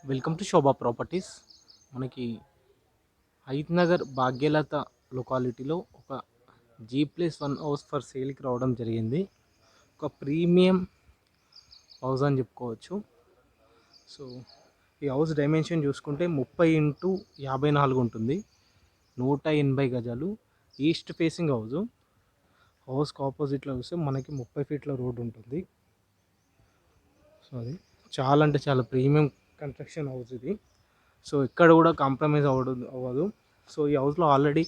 Welcome to Shobha properties. మనకి హైత్ నగర్ భాగ్యలత లొకాలిటీలో ఒక G+1 house for సేల్కి రావడం జరిగింది. ఒక ప్రీమియం హౌస్ అని చెప్పుకోవచ్చు. సో ఈ హౌస్ డైమెన్షన్ చూసుకుంటే 30x54 ఉంటుంది. 180 గజాలు. ఈస్ట్ ఫేసింగ్ హౌస్కి ఆపోజిట్లో చూస్తే మనకి 30 ఫీట్ల రోడ్ ఉంటుంది. సో అది చాలా అంటే చాలా ప్రీమియం కన్స్ట్రక్షన్ హౌస్ ఇది. సో ఇక్కడ కూడా కాంప్రమైజ్ అవ్వదు. సో ఈ హౌస్లో ఆల్రెడీ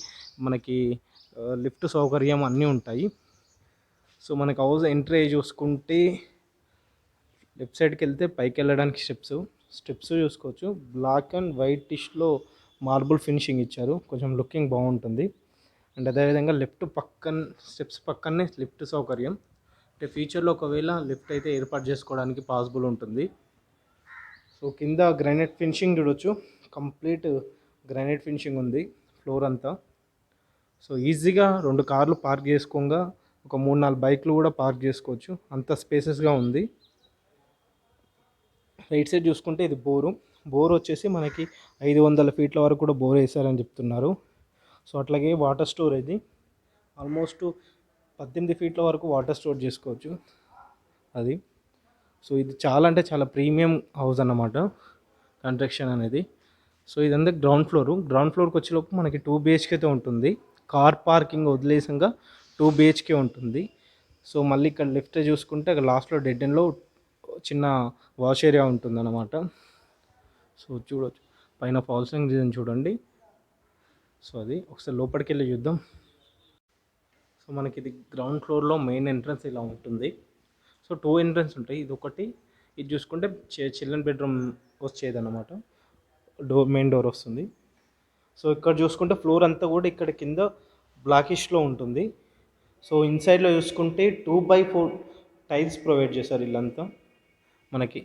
మనకి లిఫ్ట్ సౌకర్యం అన్నీ ఉంటాయి. సో మనకి హౌస్ ఎంట్రీ చూసుకుంటే లెఫ్ట్ సైడ్కి వెళ్తే పైకి వెళ్ళడానికి స్టెప్స్ చూసుకోవచ్చు. బ్లాక్ అండ్ వైట్ టిష్లో మార్బుల్ ఫినిషింగ్ ఇచ్చారు, కొంచెం లుకింగ్ బాగుంటుంది. అండ్ అదేవిధంగా స్టెప్స్ పక్కనే లిఫ్ట్ సౌకర్యం, అంటే ఫ్యూచర్లో ఒకవేళ లిఫ్ట్ అయితే ఏర్పాటు చేసుకోవడానికి పాసిబుల్ ఉంటుంది. సో కింద గ్రానైట్ ఫినిషింగ్ చూడొచ్చు, కంప్లీట్ గ్రానైట్ ఫినిషింగ్ ఉంది ఫ్లోర్ అంతా. సో ఈజీగా 2 కార్లు పార్క్ చేసుకోగా ఒక 3-4 బైక్లు కూడా పార్క్ చేసుకోవచ్చు, అంత స్పేసెస్గా ఉంది. రైట్ సైడ్ చూసుకుంటే ఇది బోర్ వచ్చేసి మనకి 500 ఫీట్ల వరకు కూడా బోర్ వేసారని చెప్తున్నారు. సో అట్లాగే వాటర్ స్టోర్ ఇది ఆల్మోస్ట్ 18 ఫీట్ల వరకు వాటర్ స్టోర్ చేసుకోవచ్చు అది. సో ఇది చాలా అంటే చాలా ప్రీమియం హౌస్ అన్నమాట కన్స్ట్రక్షన్ అనేది. సో ఇదంతా గ్రౌండ్ ఫ్లోర్కి వచ్చేలోపు మనకి 2 BHKతో ఉంటుంది. కార్ పార్కింగ్ వదిలేసంగా 2 BHK ఉంటుంది. సో మళ్ళీ ఇక్కడ లెఫ్ట్ చూసుకుంటే అక్కడ లాస్ట్లో డెడ్ ఎండ్లో చిన్న వాష్ ఏరియా ఉంటుందన్నమాట. సో చూడవచ్చు పైన ఫాల్సింగ్ డిజైన్ చూడండి. సో అది ఒకసారి లోపలికి వెళ్ళి చూద్దాం. సో మనకి ఇది గ్రౌండ్ ఫ్లోర్లో మెయిన్ ఎంట్రన్స్ ఇలా ఉంటుంది. సో 2 ఎంట్రన్స్ ఉంటాయి, ఇది చూసుకుంటే చిల్డ్రన్ బెడ్రూమ్ వచ్చేదన్నమాట. మెయిన్ డోర్ వస్తుంది. సో ఇక్కడ చూసుకుంటే ఫ్లోర్ అంతా కూడా ఇక్కడ కింద బ్లాకిష్లో ఉంటుంది. సో ఇన్సైడ్లో చూసుకుంటే 2x4 టైల్స్ ప్రొవైడ్ చేశారు. ఇల్లంతా మనకి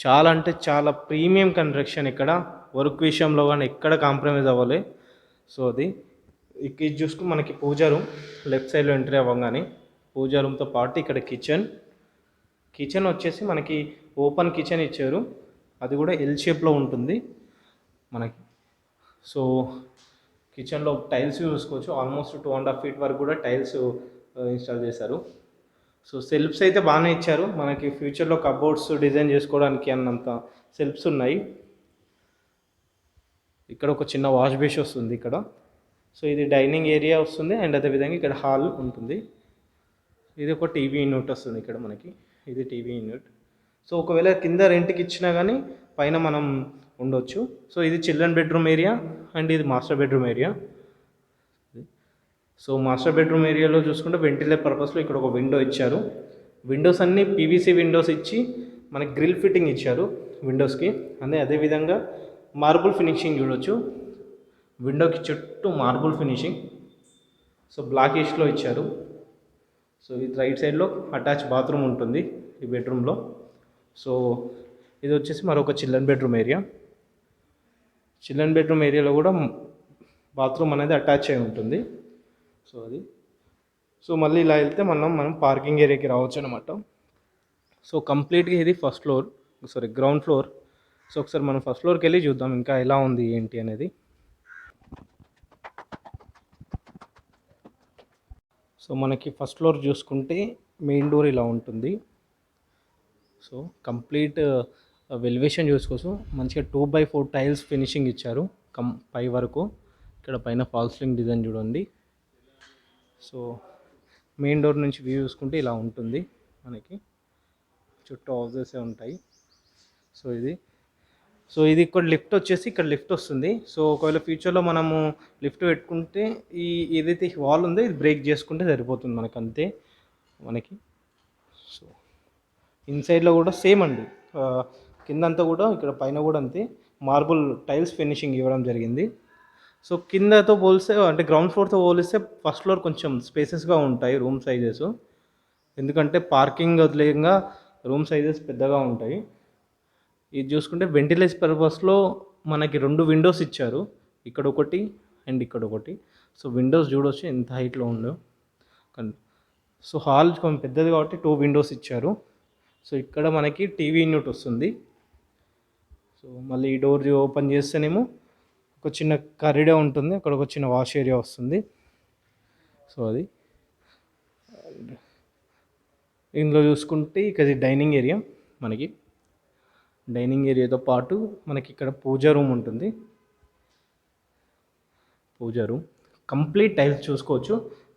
చాలా అంటే చాలా ప్రీమియం కన్స్ట్రక్షన్. ఇక్కడ వర్క్ విషయంలో కానీ ఎక్కడ కాంప్రమైజ్ అవ్వాలి. సో అది ఇది చూసుకుని మనకి పూజా రూమ్ లెఫ్ట్ సైడ్లో ఎంట్రీ అవ్వగానే పూజా రూమ్తో పాటు ఇక్కడ కిచెన్ వచ్చేసి మనకి ఓపెన్ కిచెన్ ఇచ్చారు, అది కూడా ఎల్ షేప్లో ఉంటుంది మనకి. సో కిచెన్లో టైల్స్ చూసుకోవచ్చు, ఆల్మోస్ట్ 2.5 feet వరకు కూడా టైల్స్ ఇన్స్టాల్ చేశారు. సో సెల్ఫ్స్ అయితే బాగానే ఇచ్చారు, మనకి ఫ్యూచర్లో కబోర్డ్స్ డిజైన్ చేసుకోవడానికి అన్నంత సెల్ఫ్స్ ఉన్నాయి. ఇక్కడ ఒక చిన్న వాష్ బేస్ వస్తుంది ఇక్కడ. సో ఇది డైనింగ్ ఏరియా వస్తుంది, అండ్ అదేవిధంగా ఇక్కడ హాల్ ఉంటుంది. ఇది ఒక టీవీ యూనిట్ వస్తుంది ఇక్కడ మనకి, ఇది టీవీ యూనిట్. సో ఒకవేళ కింద రెంట్కి ఇచ్చినా కానీ పైన మనం ఉండొచ్చు. సో ఇది చిల్డ్రన్ బెడ్రూమ్ ఏరియా అండ్ ఇది master bedroom area. So master bedroom ఏరియాలో చూసుకుంటే వెంటిలేటర్ పర్పస్లో ఇక్కడ ఒక విండో ఇచ్చారు. విండోస్ అన్నీ పీవీసీ విండోస్ ఇచ్చి మనకి గ్రిల్ ఫిట్టింగ్ ఇచ్చారు విండోస్కి. అదేవిధంగా మార్బుల్ ఫినిషింగ్ చూడొచ్చు, విండోకి చుట్టూ మార్బుల్ ఫినిషింగ్. సో బ్లాక్ ఈస్ట్లో ఇచ్చారు. సో ఇది రైట్ సైడ్లో అటాచ్ బాత్రూమ్ ఉంటుంది ఈ బెడ్రూమ్లో. సో ఇది వచ్చేసి మరొక చిల్డ్రన్ బెడ్రూమ్ ఏరియాలో కూడా బాత్రూమ్ అనేది అటాచ్ అయి ఉంటుంది. సో అది సో మళ్ళీ ఇలా వెళ్తే మనం పార్కింగ్ ఏరియాకి రావచ్చు అనమాట. సో కంప్లీట్గా ఇది గ్రౌండ్ ఫ్లోర్. సో ఒకసారి మనం ఫస్ట్ ఫ్లోర్కి వెళ్ళి చూద్దాం ఇంకా ఎలా ఉంది ఏంటి అనేది. సో మనకి ఫస్ట్ ఫ్లోర్ చూసుకుంటే మెయిన్ డోర్ ఇలా ఉంటుంది. సో కంప్లీట్ వెలివేషన్ చూసుకోవచ్చు, మంచిగా 2x4 టైల్స్ ఫినిషింగ్ ఇచ్చారు పై వరకు. ఇక్కడ పైన ఫాల్స్ సీలింగ్ డిజైన్ చూడండి. సో మెయిన్ డోర్ నుంచి వ్యూ చూసుకుంటే ఇలా ఉంటుంది మనకి, చుట్టూ హౌసెస్ ఉంటాయి. సో ఇది ఇక్కడ లిఫ్ట్ వస్తుంది. సో ఒకవేళ ఫ్యూచర్లో మనము లిఫ్ట్ పెట్టుకుంటే ఏదైతే వాల్ ఉందో ఇది బ్రేక్ చేసుకుంటే సరిపోతుంది మనకు, అంతే మనకి. సో ఇన్సైడ్లో కూడా సేమ్ అండి, కిందంతా కూడా ఇక్కడ పైన కూడా అంతే మార్బుల్ టైల్స్ ఫినిషింగ్ ఇవ్వడం జరిగింది. సో కిందతో పోలిస్తే అంటే గ్రౌండ్ ఫ్లోర్తో పోలిస్తే ఫస్ట్ ఫ్లోర్ కొంచెం స్పేసెస్గా ఉంటాయి రూమ్ సైజెస్, ఎందుకంటే పార్కింగ్ వదిలేయంగా రూమ్ సైజెస్ పెద్దగా ఉంటాయి. ఇది చూసుకుంటే వెంటిలేషన్ పర్పస్లో మనకి 2 విండోస్ ఇచ్చారు, ఇక్కడ ఒకటి అండ్ ఇక్కడ ఒకటి. సో విండోస్ చూడవచ్చు ఎంత హైట్లో ఉందో. సో హాల్ కొంచెం పెద్దది కాబట్టి 2 విండోస్ ఇచ్చారు. సో ఇక్కడ మనకి టీవీ యూనిట్ వస్తుంది. సో మళ్ళీ ఈ డోర్ ఓపెన్ చేస్తేనేమో ఒక చిన్న కరిడే ఉంటుంది, అక్కడ ఒక చిన్న వాష్ ఏరియా వస్తుంది. సో అది ఇందులో చూసుకుంటే ఇక్కడ డైనింగ్ ఏరియా. మనకి డైనింగ్ ఏరియాతో పాటు మనకి ఇక్కడ పూజా రూమ్ ఉంటుంది. పూజా రూమ్ కంప్లీట్ టైల్స్ చూసుకోవచ్చు.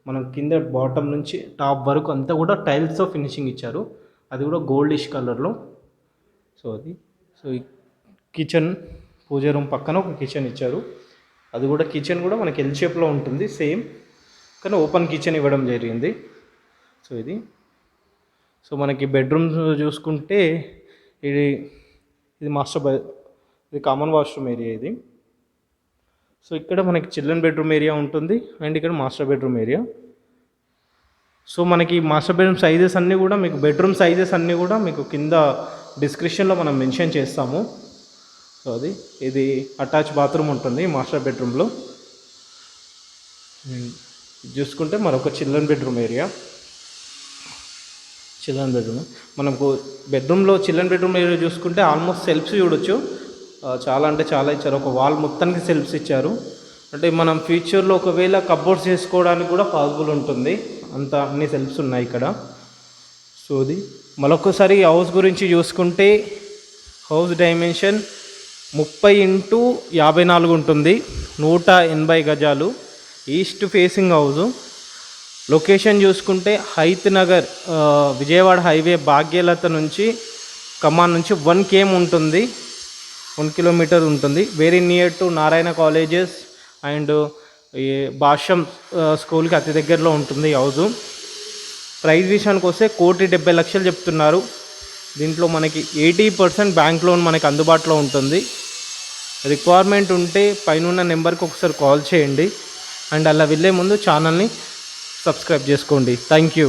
మనం కింద బాటమ్ నుంచి టాప్ వరకు అంతా కూడా టైల్స్తో ఫినిషింగ్ ఇచ్చారు, అది కూడా గోల్డిష్ కలర్లో. సో అది సో ఈ కిచెన్, పూజా రూమ్ పక్కన ఒక కిచెన్ ఇచ్చారు. అది కూడా కిచెన్ కూడా మనకి ఎల్ షేప్లో ఉంటుంది సేమ్, కానీ ఓపెన్ కిచెన్ ఇవ్వడం జరిగింది. సో ఇది సో మనకి బెడ్రూమ్స్ చూసుకుంటే ఇది ఇది ఇది కామన్ వాష్రూమ్ ఏరియా ఇది. సో ఇక్కడ మనకి చిల్డ్రన్ బెడ్రూమ్ ఏరియా ఉంటుంది అండ్ ఇక్కడ మాస్టర్ బెడ్రూమ్ ఏరియా. సో మనకి మాస్టర్ బెడ్రూమ్ సైజెస్ అన్నీ కూడా మీకు బెడ్రూమ్ సైజెస్ అన్నీ కూడా మీకు కింద డిస్క్రిప్షన్లో మనం మెన్షన్ చేస్తాము. సో అది ఇది అటాచ్ బాత్రూమ్ ఉంటుంది మాస్టర్ బెడ్రూమ్లో. చూసుకుంటే మరొక children bedroom area. Children bedroom మనకు బెడ్రూమ్లో చిల్డ్రన్ బెడ్రూమ్ ఏరియా చూసుకుంటే ఆల్మోస్ట్ సెల్ఫ్స్ చూడొచ్చు, చాలా అంటే చాలా ఇచ్చారు. ఒక వాల్ మొత్తానికి సెల్ఫ్స్ ఇచ్చారు, అంటే మనం ఫ్యూచర్లో ఒకవేళ కబోర్డ్స్ చేసుకోవడానికి కూడా పాసిబుల్ ఉంటుంది, అంత అన్ని సెల్ఫ్స్ ఉన్నాయి ఇక్కడ. సో ఇది మరొకసారి హౌస్ గురించి చూసుకుంటే హౌస్ డైమెన్షన్ 30x54 ఉంటుంది, 180 గజాలు, ఈస్ట్ ఫేసింగ్ హౌజు. లొకేషన్ చూసుకుంటే హైత్ నగర్, విజయవాడ హైవే భాగ్యలత నుంచి ఖమ్మం నుంచి 1 km ఉంటుంది, 1 కిలోమీటర్ ఉంటుంది. Very near to Narayana colleges and ఈ భాష్యం స్కూల్కి అతి దగ్గరలో ఉంటుంది ఈ హౌజు. ప్రైస్ విషయానికి వస్తే 1,70,00,000 చెప్తున్నారు. దీంట్లో మనకి 80% బ్యాంక్ లోన్ మనకి అందుబాటులో ఉంటుంది. రిక్వైర్మెంట్ ఉంటే పైన నెంబర్కి ఒకసారి కాల్ చేయండి అండ్ అలా వెళ్ళే ముందు ఛానల్ని సబ్స్క్రైబ్ చేసుకోండి. Thank you.